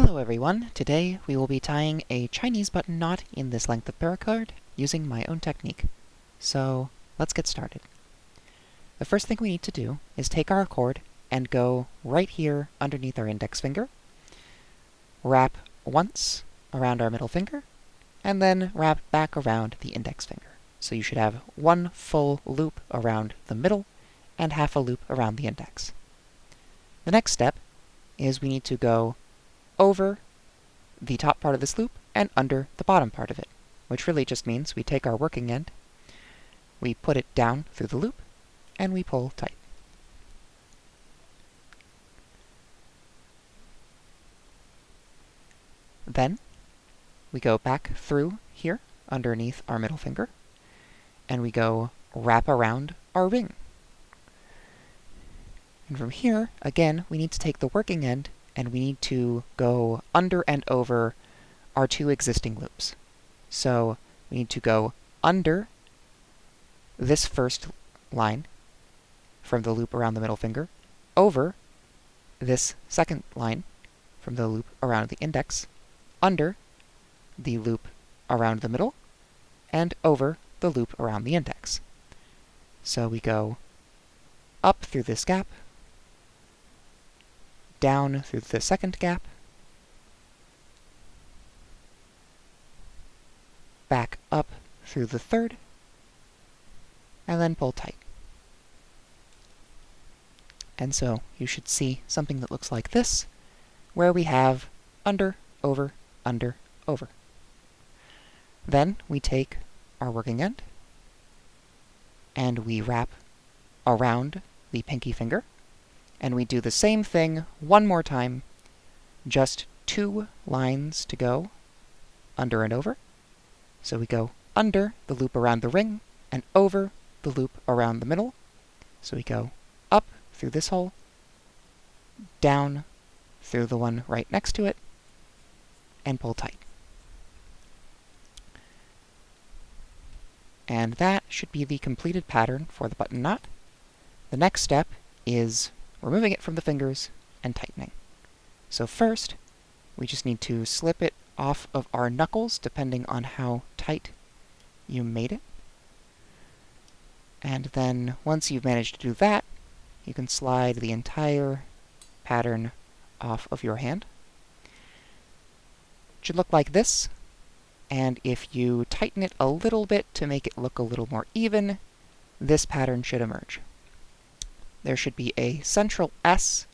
Hello everyone! Today we will be tying a Chinese button knot in this length of paracord using my own technique. So let's get started. The first thing we need to do is take our cord and go right here underneath our index finger, wrap once around our middle finger, and then wrap back around the index finger. So you should have one full loop around the middle and half a loop around the index. The next step is we need to go over the top part of this loop and under the bottom part of it, which really just means we take our working end, we put it down through the loop, and we pull tight. Then we go back through here underneath our middle finger, and we go wrap around our ring. And from here, again, we need to take the working end and we need to go under and over our two existing loops. So we need to go under this first line from the loop around the middle finger, over this second line from the loop around the index, under the loop around the middle, and over the loop around the index. So we go up through this gap, down through the second gap, back up through the third, and then pull tight. And so you should see something that looks like this, where we have under, over, under, over. Then we take our working end, and we wrap around the pinky finger, and we do the same thing one more time, just two lines to go, under and over. So we go under the loop around the ring, and over the loop around the middle. So we go up through this hole, down through the one right next to it, and pull tight. And that should be the completed pattern for the button knot. The next step is removing it from the fingers and tightening. So first, we just need to slip it off of our knuckles, depending on how tight you made it. And then once you've managed to do that, you can slide the entire pattern off of your hand. It should look like this, and if you tighten it a little bit to make it look a little more even, this pattern should emerge. There should be a central S,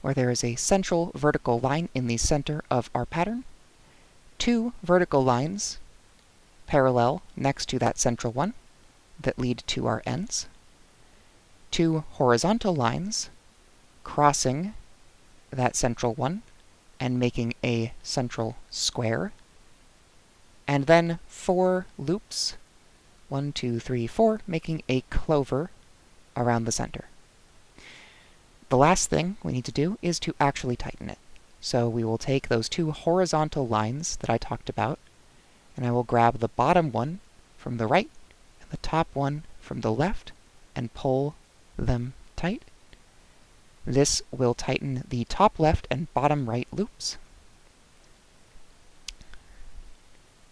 where there is a central vertical line in the center of our pattern, two vertical lines parallel next to that central one that lead to our ends, two horizontal lines crossing that central one and making a central square, and then four loops, 1, 2, 3, 4, making a clover around the center. The last thing we need to do is to actually tighten it. So we will take those two horizontal lines that I talked about, and I will grab the bottom one from the right and the top one from the left and pull them tight. This will tighten the top left and bottom right loops.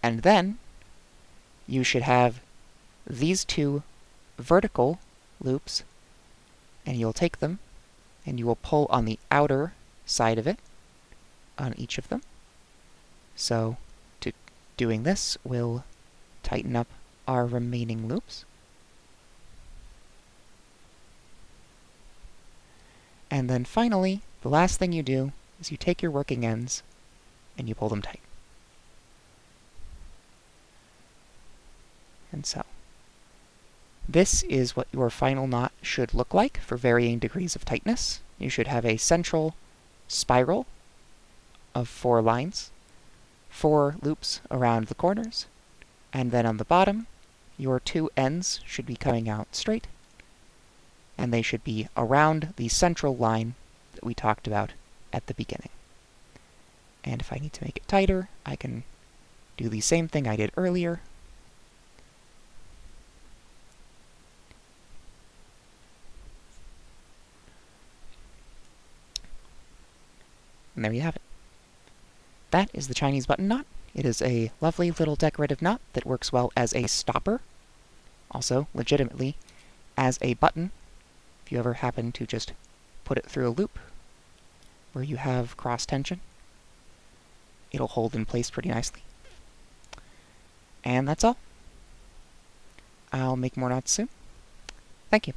And then you should have these two vertical loops, and you'll take them and you will pull on the outer side of it on each of them. So doing this will tighten up our remaining loops. And then finally, the last thing you do is you take your working ends and you pull them tight. And so this is what your final knot should look like for varying degrees of tightness. You should have a central spiral of 4 lines, 4 loops around the corners, and then on the bottom, your two ends should be coming out straight, and they should be around the central line that we talked about at the beginning. And if I need to make it tighter, I can do the same thing I did earlier. And there you have it. That is the Chinese button knot. It is a lovely little decorative knot that works well as a stopper, also, legitimately, as a button, if you ever happen to just put it through a loop where you have cross tension. It'll hold in place pretty nicely. And that's all. I'll make more knots soon. Thank you.